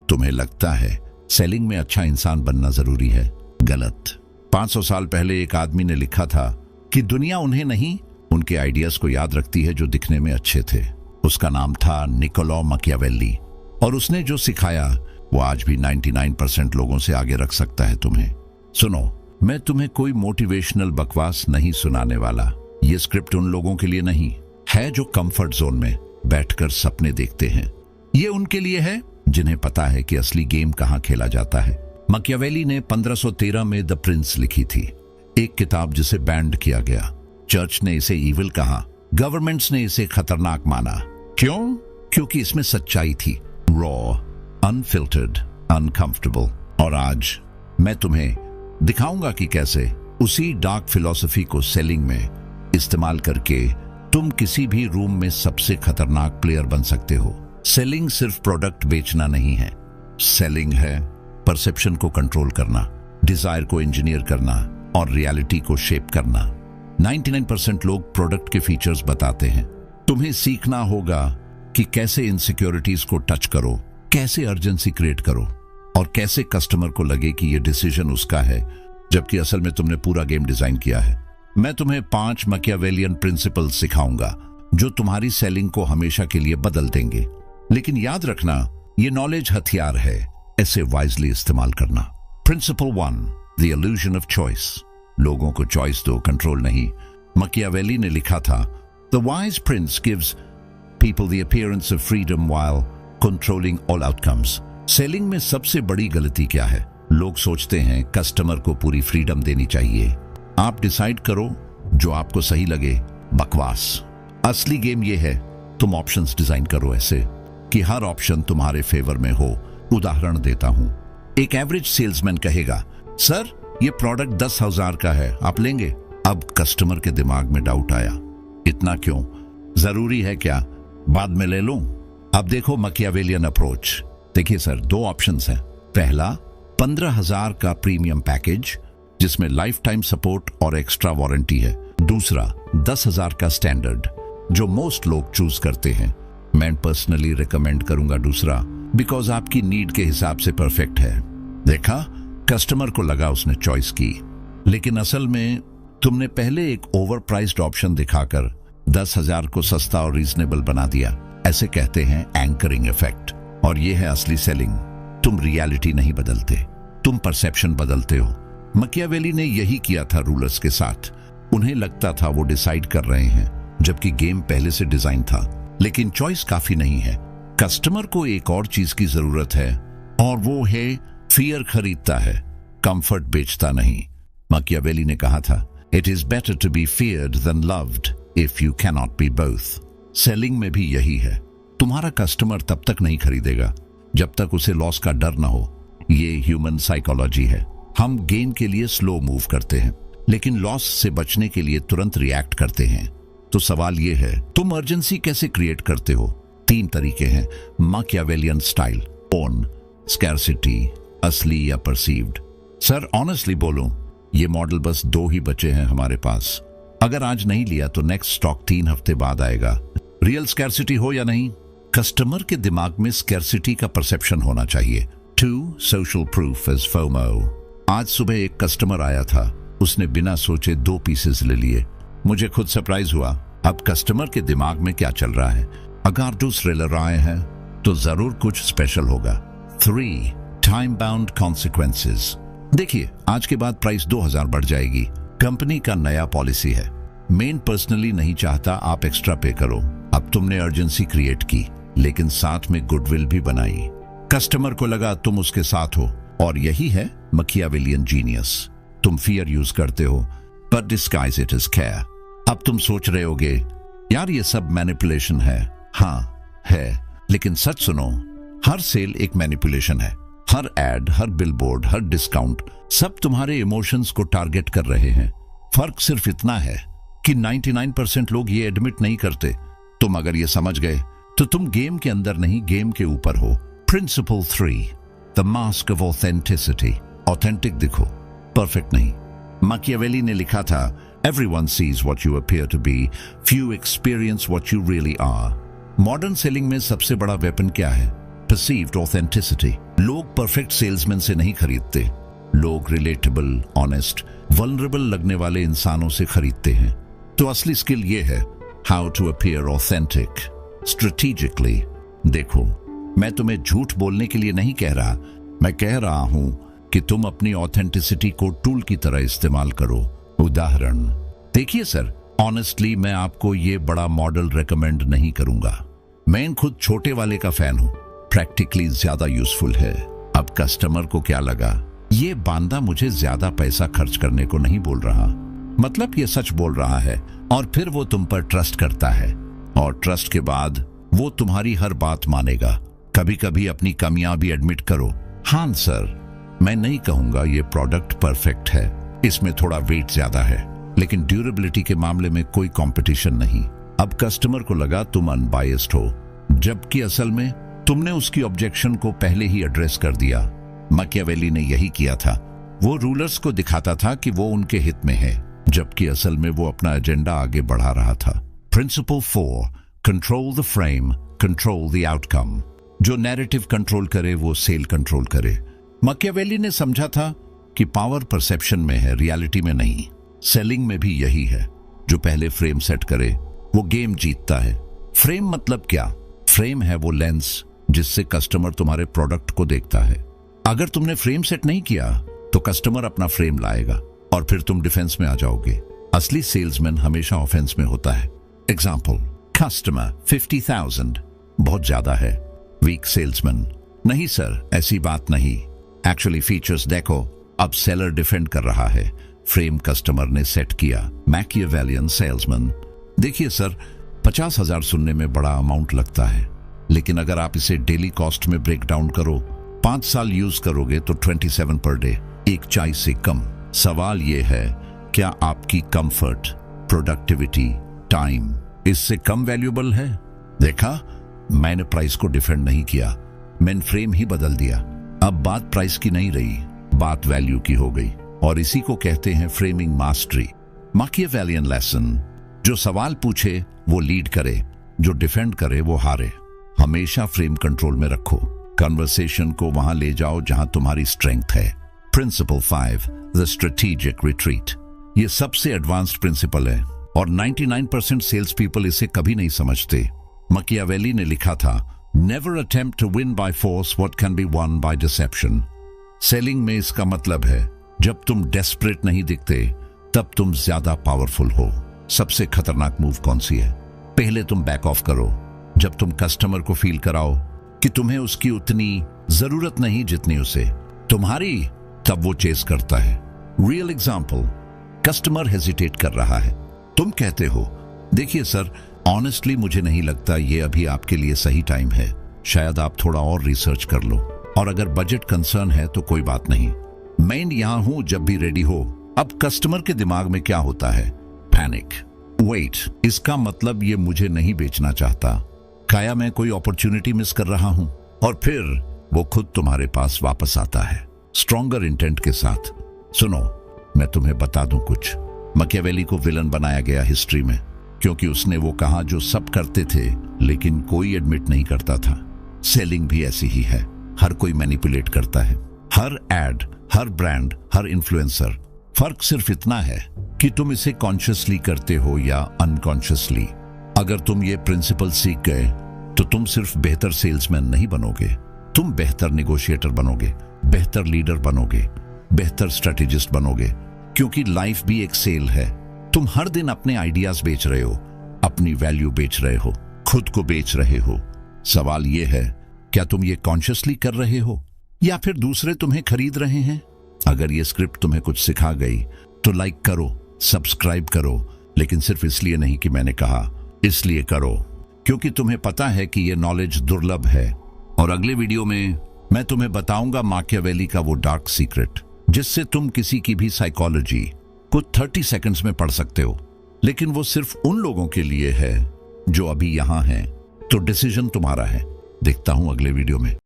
तुम्हें लगता है सेलिंग में अच्छा इंसान बनना जरूरी है। गलत। 500 साल पहले एक आदमी ने लिखा था कि दुनिया उन्हें नहीं, उनके आइडियाज को याद रखती है जो दिखने में अच्छे थे। उसका नाम था निकोलो मैकियावेली, और उसने जो सिखाया वो आज भी 99% लोगों से आगे रख सकता है तुम्हें। सुनो, मैं तुम्हें कोई मोटिवेशनल बकवास नहीं सुनाने वाला। ये स्क्रिप्ट उन लोगों के लिए नहीं है जो कंफर्ट जोन में बैठकर सपने देखते हैं। ये उनके लिए है जिन्हें पता है कि असली गेम कहाँ खेला जाता है। मैकियावेली ने 1513 में द प्रिंस लिखी थी, एक किताब जिसे बैंड किया गया। चर्च ने इसे ईविल कहा, गवर्नमेंट्स ने इसे खतरनाक माना। क्यों? क्योंकि इसमें सच्चाई थी, रॉ, अनफिल्टर्ड, अनकंफर्टेबल। और आज मैं तुम्हें दिखाऊंगा कि कैसे उसी डार्क फिलॉसफी को सेलिंग में इस्तेमाल करके तुम किसी भी रूम में सबसे खतरनाक प्लेयर बन सकते हो। सेलिंग सिर्फ प्रोडक्ट बेचना नहीं है, सेलिंग है परसेप्शन को कंट्रोल करना, डिजायर को इंजीनियर करना और रियलिटी को शेप करना। 99% लोग प्रोडक्ट के फीचर्स बताते हैं, तुम्हें सीखना होगा कि कैसे इनसिक्योरिटीज को टच करो, कैसे अर्जेंसी क्रिएट करो और कैसे कस्टमर को लगे कि यह डिसीजन उसका है जबकि असल में तुमने पूरा गेम डिजाइन किया है। मैं तुम्हें 5 मैकियावेलियन प्रिंसिपल्स सिखाऊंगा जो तुम्हारी सेलिंग को हमेशा के लिए बदल देंगे। लेकिन याद रखना, ये नॉलेज हथियार है, इसे वाइजली इस्तेमाल करना। Principle 1, the illusion of choice. लोगों को चॉइस दो, कंट्रोल नहीं। मैकियावेली ने लिखा था, the wise Prince gives people the appearance of freedom while controlling all outcomes. Selling में सबसे बड़ी गलती क्या है? लोग सोचते हैं कस्टमर को पूरी फ्रीडम देनी चाहिए, आप डिसाइड करो जो आपको सही लगे। बकवास। असली गेम ये है, तुम ऑप्शंस डिजाइन करो ऐसे कि हर ऑप्शन तुम्हारे फेवर में हो। उदाहरण देता हूं, एक एवरेज सेल्समैन कहेगा, सर ये प्रोडक्ट 10,000 का है, आप लेंगे? अब कस्टमर के दिमाग में डाउट आया, इतना क्यों? जरूरी है क्या? बाद में ले लूं। अब देखो मैकियावेलियन अप्रोच। देखिए सर, 2 ऑप्शंस हैं। पहला, 15,000 का प्रीमियम पैकेज जिसमें लाइफ टाइम सपोर्ट और एक्स्ट्रा वारंटी है। दूसरा, 10,000 का स्टैंडर्ड जो मोस्ट लोग चूज करते हैं। मैं पर्सनली रिकमेंड करूंगा दूसरा, बिकॉज आपकी नीड के हिसाब से परफेक्ट है। देखा, कस्टमर को लगा उसने चॉइस की, लेकिन असल में तुमने पहले एक ओवर प्राइस्ड ऑप्शन दिखाकर 10,000 को सस्ता और रीजनेबल बना दिया। ऐसे कहते हैं एंकरिंग इफेक्ट, और यह है असली सेलिंग। तुम रियलिटी नहीं बदलते, तुम परसेप्शन बदलते हो। मैकियावेली ने यही किया था रूलर्स के साथ। उन्हें लगता था वो डिसाइड कर रहे हैं, जबकि गेम पहले से डिजाइन था। लेकिन चॉइस काफी नहीं है, कस्टमर को एक और चीज की जरूरत है, और वो है फियर खरीदता है, कंफर्ट बेचता नहीं। मैकियावेली ने कहा था, it is better to be feared than loved if you can not be both. Selling में भी यही है, तुम्हारा कस्टमर तब तक नहीं खरीदेगा जब तक उसे लॉस का डर ना हो। ये ह्यूमन साइकोलॉजी है। हम गेन के लिए स्लो मूव करते हैं, लेकिन लॉस से बचने के लिए तुरंत रिएक्ट करते हैं। तो सवाल ये है, तुम अर्जेंसी कैसे क्रिएट करते हो? 3 तरीके हैं मैकियावेलियन स्टाइल। ओन, स्कैर्सिटी, असली या परसीव्ड। सर ऑनेस्टली बोलूं, ये मॉडल बस 2 ही बचे हैं हमारे पास। अगर आज नहीं लिया तो नेक्स्ट स्टॉक 3 हफ्ते बाद आएगा। रियल स्कैर्सिटी हो या नहीं, कस्टमर के दिमाग में स्कैर्सिटी का परसेप्शन होना चाहिए। 2, सोशल प्रूफ एज फोमो। आज सुबह एक कस्टमर आया था, उसने बिना सोचे 2 पीसेस ले लिए। मुझे खुद सरप्राइज हुआ। अब कस्टमर के दिमाग में क्या चल रहा है? अगर दूसरे लड़ आए हैं तो जरूर कुछ स्पेशल होगा। 3, टाइम बाउंड कॉन्सिक्वेंसेस। देखिए, आज के बाद प्राइस 2,000 बढ़ जाएगी। कंपनी का नया पॉलिसी है, मेन पर्सनली नहीं चाहता आप एक्स्ट्रा पे करो। अब तुमने अर्जेंसी क्रिएट की, लेकिन साथ में गुडविल भी बनाई। कस्टमर को लगा तुम उसके साथ हो, और यही है मैकियावेलियन जीनियस। तुम फियर यूज करते हो पर डिस्गाइज इट एज केयर। अब तुम सोच रहे होगे, यार ये सब मैनिपुलेशन है। हाँ है, लेकिन सच सुनो, हर सेल एक मैनिपुलेशन है। हर एड, हर बिलबोर्ड, हर डिस्काउंट, सब तुम्हारे इमोशंस को टारगेट कर रहे हैं। फर्क सिर्फ इतना है कि 99% लोग ये एडमिट नहीं करते। तुम अगर ये समझ गए तो तुम गेम के अंदर नहीं, गेम के ऊपर हो। Principle 3, the mask of authenticity. Authentic दिखो, परफेक्ट नहीं। मैकियावेली ने लिखा था, everyone sees what you appear to be, few experience what you really are. Modern selling में सबसे बड़ा वेपन क्या है? Perceived authenticity. लोग परफेक्ट सेल्समैन से नहीं खरीदते, लोग रिलेटेबल, ऑनेस्ट, वल्नरेबल लगने वाले इंसानों से खरीदते हैं। तो असली स्किल ये है, how to appear authentic strategically. देखो, मैं तुम्हें झूठ बोलने के लिए नहीं कह रहा, मैं कह रहा हूं कि तुम अपनी ऑथेंटिसिटी को टूल की तरह इस्तेमाल करो। उदाहरण देखिए सर, ऑनेस्टली मैं आपको ये बड़ा मॉडल रेकमेंड नहीं करूंगा। मैं खुद छोटे वाले का फैन हूं, प्रैक्टिकली ज्यादा यूजफुल है। अब कस्टमर को क्या लगा, ये बांदा मुझे ज्यादा पैसा खर्च करने को नहीं बोल रहा, मतलब ये सच बोल रहा है, और फिर वो तुम पर ट्रस्ट करता है, और ट्रस्ट के बाद वो तुम्हारी हर बात मानेगा। कभी कभी अपनी कमियां भी एडमिट करो। हाँ सर, मैं नहीं कहूंगा ये प्रोडक्ट परफेक्ट है, इसमें थोड़ा वेट ज्यादा है, लेकिन ड्यूरेबिलिटी के मामले में कोई कंपटीशन नहीं। अब कस्टमर को लगा तुम अनबायस्ड हो, जबकि असल में तुमने उसकी ऑब्जेक्शन को पहले ही एड्रेस कर दिया। मैकियावेली ने यही किया था, वो रूलर्स को दिखाता था कि वो उनके हित में है, जबकि असल में वो अपना एजेंडा आगे बढ़ा रहा था। Principle 4, control the frame, control the outcome. जो नैरेटिव कंट्रोल करे वो सेल कंट्रोल करे। मैकियावेली ने समझा था कि पावर परसेप्शन में है, रियलिटी में नहीं। सेलिंग में भी यही है, जो पहले फ्रेम सेट करे वो गेम जीतता है। फ्रेम मतलब क्या? फ्रेम है वो लेंस जिससे कस्टमर तुम्हारे प्रोडक्ट को देखता है। अगर तुमने फ्रेम सेट नहीं किया तो कस्टमर अपना फ्रेम लाएगा और फिर तुम डिफेंस में आ जाओगे। असली सेल्समैन हमेशा ऑफेंस में होता है। एग्जाम्पल, कस्टमर 50,000 बहुत ज्यादा है। वीक सेल्समैन, नहीं सर ऐसी बात नहीं, एक्चुअली फीचर्स देखो। अब सेलर डिफेंड कर रहा है, फ्रेम कस्टमर ने सेट किया। मैकियावेलियन सेल्समैन, देखिए सर 50,000 सुनने में बड़ा अमाउंट लगता है, लेकिन अगर आप इसे डेली कॉस्ट में ब्रेक डाउन करो, 5 साल यूज करोगे तो 27 पर डे, एक चाय से कम। सवाल यह है, क्या आपकी कंफर्ट, प्रोडक्टिविटी, टाइम इससे कम वैल्यूएबल है? देखा, मैंने प्राइस को डिफेंड नहीं किया, मैंने फ्रेम ही बदल दिया। अब बात प्राइस की नहीं रही, बात वैल्यू की हो गई, और इसी को कहते हैं फ्रेमिंग मास्टरी। मैकियावेलियन लेसन, जो सवाल पूछे वो लीड करे, जो डिफेंड करे वो हारे। हमेशा फ्रेम कंट्रोल में रखो, कन्वर्सेशन को वहां ले जाओ जहां तुम्हारी स्ट्रेंथ है। Principle 5, the strategic retreat. ये सबसे एडवांस्ड प्रिंसिपल है और 99% सेल्स पीपल इसे कभी नहीं समझते। मैकियावेली ने लिखा था, Never attempt to win by force what can be won by deception. Selling में इसका मतलब है, जब तुम डेस्परेट नहीं दिखते तब तुम ज्यादा पावरफुल हो। सबसे खतरनाक मूव कौन सी है? पहले तुम बैक ऑफ करो। जब तुम कस्टमर को फील कराओ कि तुम्हें उसकी उतनी जरूरत नहीं जितनी उसे तुम्हारी, तब वो चेस करता है। रियल एग्जाम्पल, कस्टमर हेजिटेट कर रहा है, तुम कहते हो, देखिए सर ऑनेस्टली मुझे नहीं लगता ये अभी आपके लिए सही टाइम है, शायद आप थोड़ा और रिसर्च कर लो, और अगर बजट कंसर्न है तो कोई बात नहीं, मैं यहां हूं जब भी रेडी हो। अब कस्टमर के दिमाग में क्या होता है? पैनिक। वेट, इसका मतलब ये मुझे नहीं बेचना चाहता, क्या मैं कोई अपॉर्चुनिटी मिस कर रहा हूं? और फिर वो खुद तुम्हारे पास वापस आता है स्ट्रॉन्गर इंटेंट के साथ। सुनो, मैं तुम्हें बता दूं कुछ, मैकियावेली को विलन बनाया गया हिस्ट्री में, क्योंकि उसने वो कहा जो सब करते थे लेकिन कोई एडमिट नहीं करता था। सेलिंग भी ऐसी ही है, हर कोई मैनिपुलेट करता है, हर एड, हर ब्रांड, हर इन्फ्लुएंसर। फर्क सिर्फ इतना है कि तुम इसे कॉन्शियसली करते हो या अनकॉन्शियसली। अगर तुम ये प्रिंसिपल सीख गए तो तुम सिर्फ बेहतर सेल्समैन नहीं बनोगे, तुम बेहतर निगोशिएटर बनोगे, बेहतर लीडर बनोगे, बेहतर स्ट्रेटेजिस्ट बनोगे, क्योंकि लाइफ भी एक सेल है। तुम हर दिन अपने आइडियाज बेच रहे हो, अपनी वैल्यू बेच रहे हो, खुद को बेच रहे हो। सवाल यह है, क्या तुम ये कॉन्शियसली कर रहे हो या फिर दूसरे तुम्हें खरीद रहे हैं? अगर ये स्क्रिप्ट तुम्हें कुछ सिखा गई तो लाइक करो, सब्सक्राइब करो, लेकिन सिर्फ इसलिए नहीं कि मैंने कहा, इसलिए करो क्योंकि तुम्हें पता है कि ये नॉलेज दुर्लभ है। और अगले वीडियो में मैं तुम्हें बताऊंगा मैकियावेली का वो डार्क सीक्रेट, जिससे तुम किसी की भी साइकोलॉजी को 30 सेकंड्स में पढ़ सकते हो, लेकिन वो सिर्फ उन लोगों के लिए है जो अभी यहां हैं। तो डिसीजन तुम्हारा है। देखता हूं अगले वीडियो में।